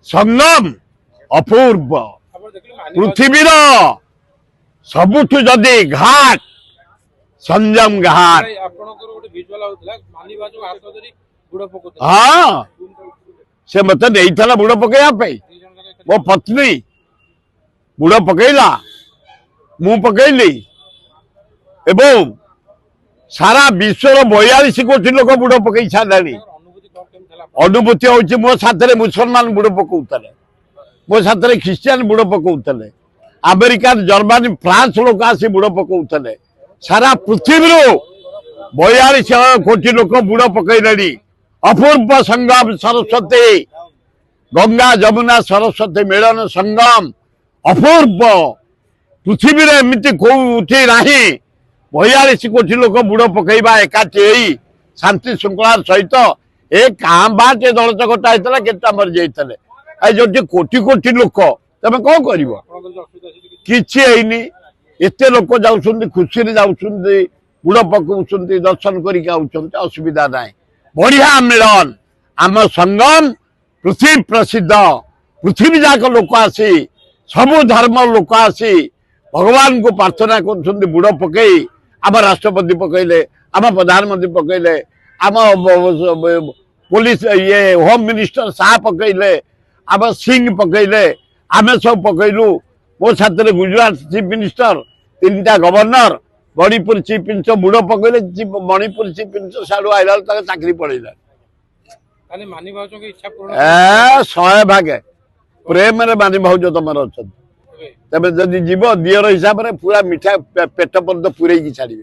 संगम अपूर्व पृथ्वीर सबुठ जदि घाट संजम घाट। हाँ से मत नहीं बुड़ पकड़ मो पत्नी बुड़ पकईला मु पकईली एवं सारा विश्वर 42 कोटी लोक बुड़ पकई सारे। अनुभूति हूँ मो साथ मुसलमान बुड़ पकाउले मो साथ ख्रीस्टियान बुड़ पकाउले अमेरिका जर्मनी फ्रांस लोक आसी बुड़ पकाउले सारा पृथ्वी 42 कोटी लोक बुड़ पकईले। अपूर्व संगम सरस्वती गंगा जमुना सरस्वती मिलन संगम अपूर्व पृथ्वी एमती कौटी ना 42 कोटी लोक बुड़ पकईवा एकाठी शांति श्रृंखला सहित एक बाटे दल चकटा होता के मर जाते जो कोटी कोटी लोक तमें कौन कर कि एत लोक जाऊँ खुशी जाऊँ बुड़ पकाउं दर्शन करके असुविधा ना बढ़िया मिलन आम संगम पृथ्वी प्रसिद्ध पृथ्वी जाक लोक आसी सबु धर्म लोक आसी भगवान को प्रार्थना कर बुड़ पकई आम राष्ट्रपति पकईले आम प्रधानमंत्री पकईले आम पुलिस ये होम मिनिस्टर शाह पकईले आम सिंह पकईले आम सब पकईलु मो साथ गुजरात चीफ मिनिस्टर 3टा गवर्नर मणिपुर चीफ मिनिस्टर बुड़ पकईले मणिपुर चीफ मिनिस्टर साड़ू आइला चाकरी पड़ेगा 100 भागे प्रेम मानी भाज तुम अच्छा तब जदि जीव दियर हिसाब से पूरा मिठा पेट पर्यंत पूरे छाड़े।